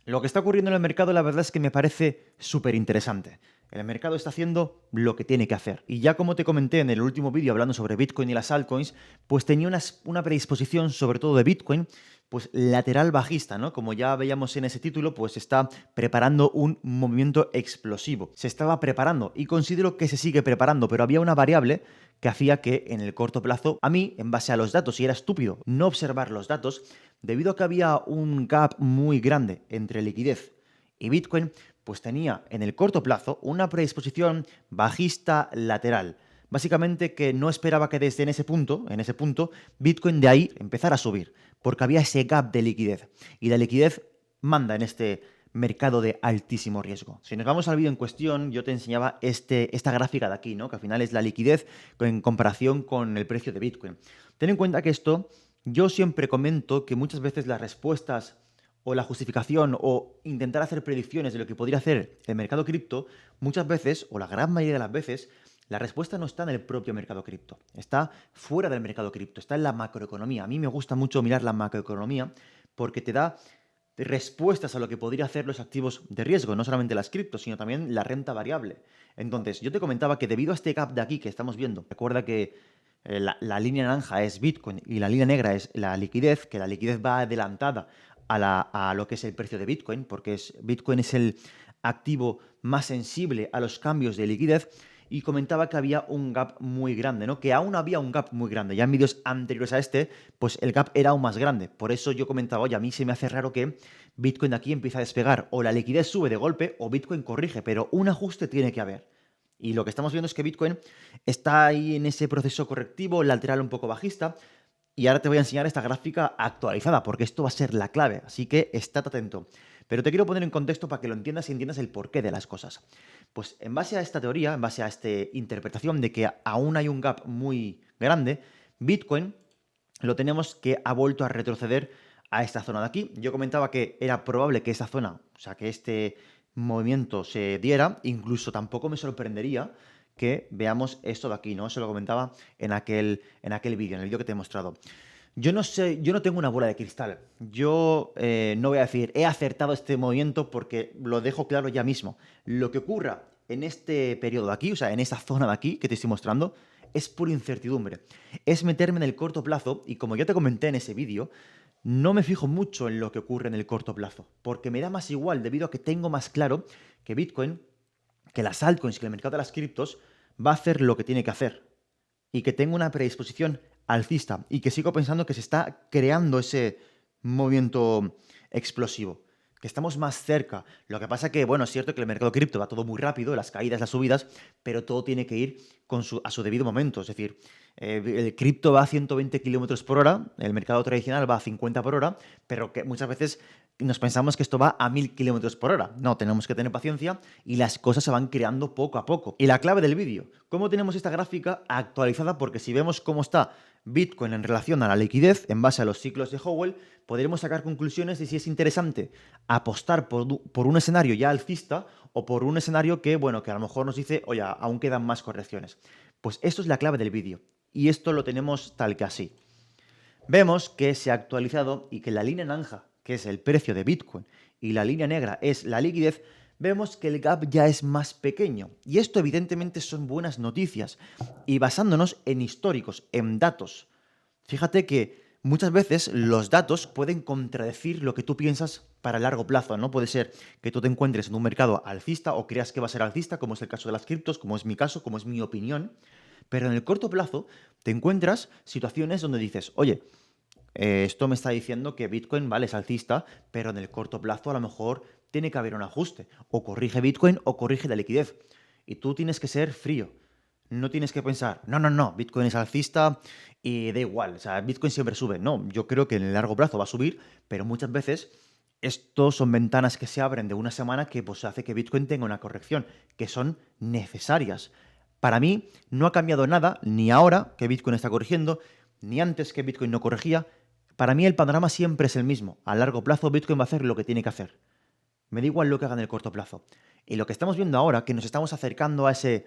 Lo que está ocurriendo en el mercado, la verdad es que me parece súper interesante. El mercado está haciendo lo que tiene que hacer. Y ya como te comenté en el último vídeo hablando sobre Bitcoin y las altcoins, pues tenía una predisposición, sobre todo de Bitcoin, pues lateral bajista, ¿no? Como ya veíamos en ese título, pues está preparando un movimiento explosivo. Se estaba preparando y considero que se sigue preparando, pero había una variable que hacía que en el corto plazo, a mí, en base a los datos, y era estúpido no observar los datos, debido a que había un gap muy grande entre liquidez y Bitcoin, pues tenía en el corto plazo una predisposición bajista lateral. Básicamente que no esperaba que desde en ese punto, Bitcoin de ahí empezara a subir, porque había ese gap de liquidez. Y la liquidez manda en este mercado de altísimo riesgo. Si nos vamos al vídeo en cuestión, yo te enseñaba esta gráfica de aquí, ¿no? Que al final es la liquidez en comparación con el precio de Bitcoin. Ten en cuenta que esto, yo siempre comento que muchas veces las respuestas o la justificación o intentar hacer predicciones de lo que podría hacer el mercado cripto, muchas veces, o la gran mayoría de las veces, la respuesta no está en el propio mercado cripto, está fuera del mercado cripto, está en la macroeconomía. A mí me gusta mucho mirar la macroeconomía porque te da respuestas a lo que podría hacer los activos de riesgo, no solamente las criptos, sino también la renta variable. Entonces, yo te comentaba que debido a este gap de aquí que estamos viendo, recuerda que la línea naranja es Bitcoin y la línea negra es la liquidez, que la liquidez va adelantada a lo que es el precio de Bitcoin, porque Bitcoin es el activo más sensible a los cambios de liquidez, y comentaba que había un gap muy grande, ¿no? Que aún había un gap muy grande. Ya en vídeos anteriores a este, pues el gap era aún más grande. Por eso yo comentaba, oye, a mí se me hace raro que Bitcoin aquí empieza a despegar. O la liquidez sube de golpe o Bitcoin corrige, pero un ajuste tiene que haber. Y lo que estamos viendo es que Bitcoin está ahí en ese proceso correctivo, lateral un poco bajista. Y ahora te voy a enseñar esta gráfica actualizada, porque esto va a ser la clave, así que estate atento. Pero te quiero poner en contexto para que lo entiendas y entiendas el porqué de las cosas. Pues en base a esta teoría, en base a esta interpretación de que aún hay un gap muy grande, Bitcoin lo tenemos que ha vuelto a retroceder a esta zona de aquí. Yo comentaba que era probable que esta zona, o sea, que este movimiento se diera, incluso tampoco me sorprendería que veamos esto de aquí, ¿no? Eso lo comentaba en aquel vídeo, en el vídeo que te he mostrado. Yo no sé, yo no tengo una bola de cristal. Yo no voy a decir, he acertado este movimiento porque lo dejo claro ya mismo. Lo que ocurra en este periodo de aquí, o sea, en esta zona de aquí que te estoy mostrando, es pura incertidumbre. Es meterme en el corto plazo y como ya te comenté en ese vídeo, no me fijo mucho en lo que ocurre en el corto plazo, porque me da más igual debido a que tengo más claro que Bitcoin, que las altcoins, que el mercado de las criptos va a hacer lo que tiene que hacer y que tengo una predisposición alcista y que sigo pensando que se está creando ese movimiento explosivo, que estamos más cerca. Lo que pasa que, bueno, es cierto que el mercado cripto va todo muy rápido, las caídas, las subidas, pero todo tiene que ir a su debido momento. Es decir, el cripto va a 120 kilómetros por hora, el mercado tradicional va a 50 por hora, pero que muchas veces nos pensamos que esto va a 1000 kilómetros por hora. No, tenemos que tener paciencia y las cosas se van creando poco a poco. Y la clave del vídeo, ¿cómo tenemos esta gráfica actualizada? Porque si vemos cómo está Bitcoin en relación a la liquidez en base a los ciclos de Howell, podremos sacar conclusiones de si es interesante apostar por un escenario ya alcista o por un escenario que, bueno, que a lo mejor nos dice, oye, aún quedan más correcciones. Pues esto es la clave del vídeo. Y esto lo tenemos tal que así. Vemos que se ha actualizado y que la línea naranja, que es el precio de Bitcoin, y la línea negra es la liquidez, vemos que el gap ya es más pequeño. Y esto evidentemente son buenas noticias. Y basándonos en históricos, en datos, fíjate que muchas veces los datos pueden contradecir lo que tú piensas para largo plazo, ¿no? Puede ser que tú te encuentres en un mercado alcista o creas que va a ser alcista, como es el caso de las criptos, como es mi caso, como es mi opinión, pero en el corto plazo te encuentras situaciones donde dices, oye, esto me está diciendo que Bitcoin, vale, es alcista, pero en el corto plazo a lo mejor tiene que haber un ajuste. O corrige Bitcoin o corrige la liquidez. Y tú tienes que ser frío. No tienes que pensar, no, no, no, Bitcoin es alcista y da igual. O sea, Bitcoin siempre sube. No, yo creo que en el largo plazo va a subir, pero muchas veces estos son ventanas que se abren de una semana que pues hace que Bitcoin tenga una corrección, que son necesarias. Para mí no ha cambiado nada, ni ahora que Bitcoin está corrigiendo, ni antes que Bitcoin no corregía. Para mí el panorama siempre es el mismo. A largo plazo Bitcoin va a hacer lo que tiene que hacer. Me da igual lo que haga en el corto plazo. Y lo que estamos viendo ahora, que nos estamos acercando a ese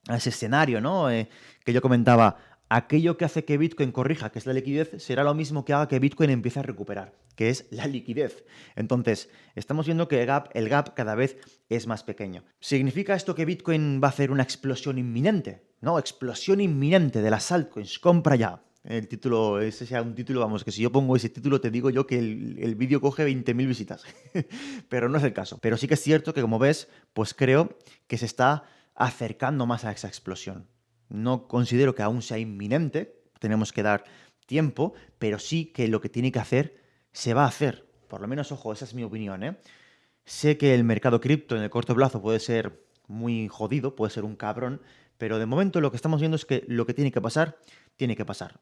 escenario, ¿no? Que yo comentaba aquello que hace que Bitcoin corrija, que es la liquidez, será lo mismo que haga que Bitcoin empiece a recuperar, que es la liquidez. Entonces, estamos viendo que el gap cada vez es más pequeño. ¿Significa esto que Bitcoin va a hacer una explosión inminente? No, explosión inminente de las altcoins, compra ya. El título, ese sea un título, vamos, que si yo pongo ese título te digo yo que el vídeo coge 20.000 visitas. Pero no es el caso. Pero sí que es cierto que, como ves, pues creo que se está acercando más a esa explosión. No considero que aún sea inminente, tenemos que dar tiempo, pero sí que lo que tiene que hacer se va a hacer. Por lo menos, ojo, esa es mi opinión, ¿eh? Sé que el mercado cripto en el corto plazo puede ser muy jodido, puede ser un cabrón, pero de momento lo que estamos viendo es que lo que tiene que pasar,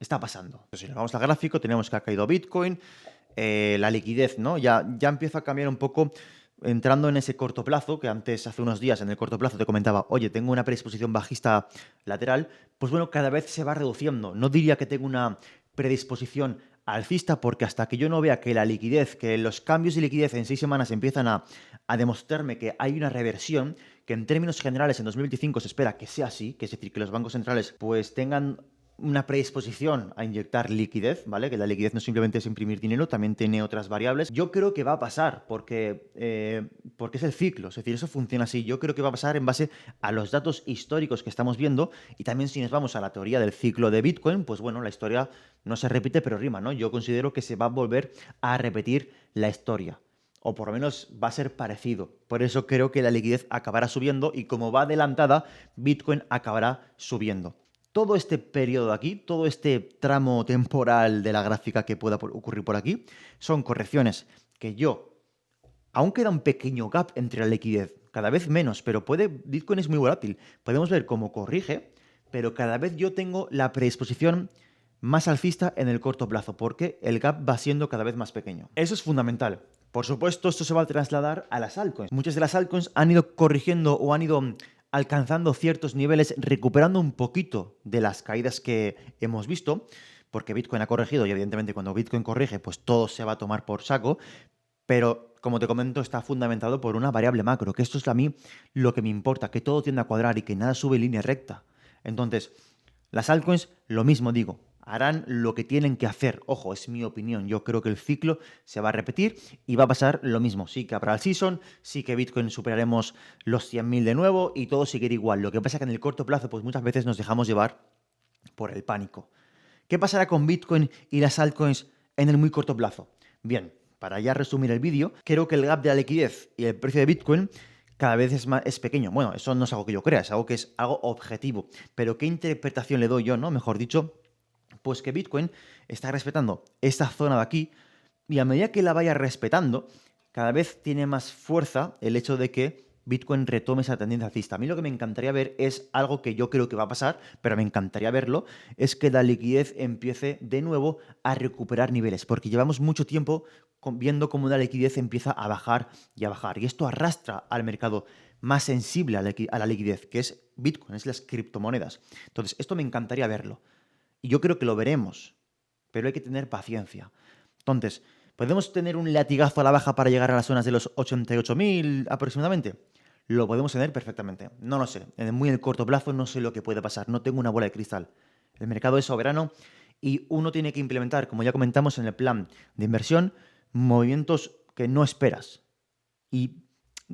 está pasando. Si nos vamos al gráfico, tenemos que ha caído Bitcoin, la liquidez, ¿no? Ya empieza a cambiar un poco entrando en ese corto plazo, que antes, hace unos días, en el corto plazo te comentaba, oye, tengo una predisposición bajista lateral, pues bueno, cada vez se va reduciendo. No diría que tengo una predisposición alcista, porque hasta que yo no vea que la liquidez, que los cambios de liquidez en 6 semanas empiezan a demostrarme que hay una reversión, que en términos generales en 2025 se espera que sea así, que es decir, que los bancos centrales pues tengan una predisposición a inyectar liquidez, ¿vale? Que la liquidez no simplemente es imprimir dinero, también tiene otras variables. Yo creo que va a pasar, porque es el ciclo, es decir, eso funciona así. Yo creo que va a pasar en base a los datos históricos que estamos viendo, y también si nos vamos a la teoría del ciclo de Bitcoin, pues bueno, la historia no se repite pero rima, ¿no? Yo considero que se va a volver a repetir la historia. O por lo menos va a ser parecido. Por eso creo que la liquidez acabará subiendo y como va adelantada, Bitcoin acabará subiendo. Todo este periodo de aquí, todo este tramo temporal de la gráfica que pueda ocurrir por aquí, son correcciones que aún queda un pequeño gap entre la liquidez, cada vez menos, pero Bitcoin es muy volátil. Podemos ver cómo corrige, pero cada vez yo tengo la predisposición más alcista en el corto plazo, porque el gap va siendo cada vez más pequeño. Eso es fundamental. Por supuesto, esto se va a trasladar a las altcoins. Muchas de las altcoins han ido corrigiendo o han ido alcanzando ciertos niveles, recuperando un poquito de las caídas que hemos visto, porque Bitcoin ha corregido y evidentemente cuando Bitcoin corrige, pues todo se va a tomar por saco, pero como te comento, está fundamentado por una variable macro, que esto es a mí lo que me importa, que todo tiende a cuadrar y que nada sube en línea recta. Entonces, las altcoins, lo mismo digo, harán lo que tienen que hacer. Ojo, es mi opinión. Yo creo que el ciclo se va a repetir y va a pasar lo mismo. Sí que habrá el season, sí que Bitcoin superaremos los 100.000 de nuevo y todo seguirá igual. Lo que pasa es que en el corto plazo, pues muchas veces nos dejamos llevar por el pánico. ¿Qué pasará con Bitcoin y las altcoins en el muy corto plazo? Bien, para ya resumir el vídeo, creo que el gap de la liquidez y el precio de Bitcoin cada vez es pequeño. Bueno, eso no es algo que yo crea, es algo que es algo objetivo. Pero ¿qué interpretación le doy yo, no? Mejor dicho, pues que Bitcoin está respetando esta zona de aquí y a medida que la vaya respetando, cada vez tiene más fuerza el hecho de que Bitcoin retome esa tendencia alcista. A mí lo que me encantaría ver es algo que yo creo que va a pasar, pero me encantaría verlo, es que la liquidez empiece de nuevo a recuperar niveles, porque llevamos mucho tiempo viendo cómo la liquidez empieza a bajar y a bajar. Y esto arrastra al mercado más sensible a la liquidez, que es Bitcoin, es las criptomonedas. Entonces, esto me encantaría verlo. Y yo creo que lo veremos, pero hay que tener paciencia. Entonces, ¿podemos tener un latigazo a la baja para llegar a las zonas de los 88.000 aproximadamente? Lo podemos tener perfectamente. No lo sé. En el corto plazo no sé lo que puede pasar. No tengo una bola de cristal. El mercado es soberano y uno tiene que implementar, como ya comentamos en el plan de inversión, movimientos que no esperas. Y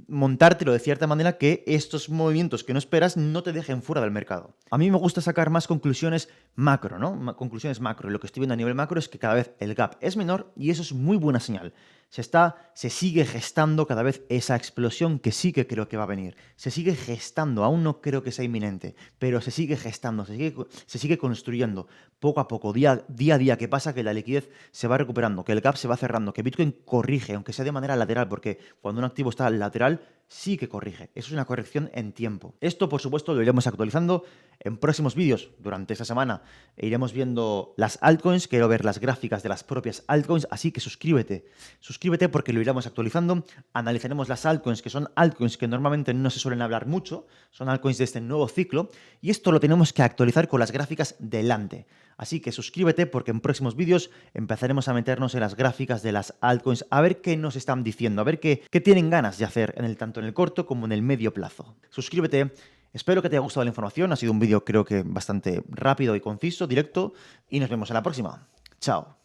montártelo de cierta manera que estos movimientos que no esperas no te dejen fuera del mercado. A mí me gusta sacar más conclusiones macro, ¿no? Conclusiones macro. Y lo que estoy viendo a nivel macro es que cada vez el gap es menor y eso es muy buena señal. Se sigue gestando cada vez esa explosión que sí que creo que va a venir. Se sigue gestando, aún no creo que sea inminente, pero se sigue gestando, se sigue construyendo poco a poco, día a día que pasa, que la liquidez se va recuperando, que el gap se va cerrando, que Bitcoin corrige, aunque sea de manera lateral, porque cuando un activo está lateral, sí que corrige. Eso es una corrección en tiempo. Esto, por supuesto, lo iremos actualizando en próximos vídeos durante esta semana. Iremos viendo las altcoins, quiero ver las gráficas de las propias altcoins, así que suscríbete. Suscríbete porque lo iremos actualizando. Analizaremos las altcoins, que son altcoins que normalmente no se suelen hablar mucho, son altcoins de este nuevo ciclo, y esto lo tenemos que actualizar con las gráficas delante. Así que suscríbete porque en próximos vídeos empezaremos a meternos en las gráficas de las altcoins, a ver qué nos están diciendo, a ver qué tienen ganas de hacer tanto en el corto como en el medio plazo. Suscríbete, Espero que te haya gustado la información, ha sido un vídeo creo que bastante rápido y conciso, directo, y nos vemos en la próxima. Chao.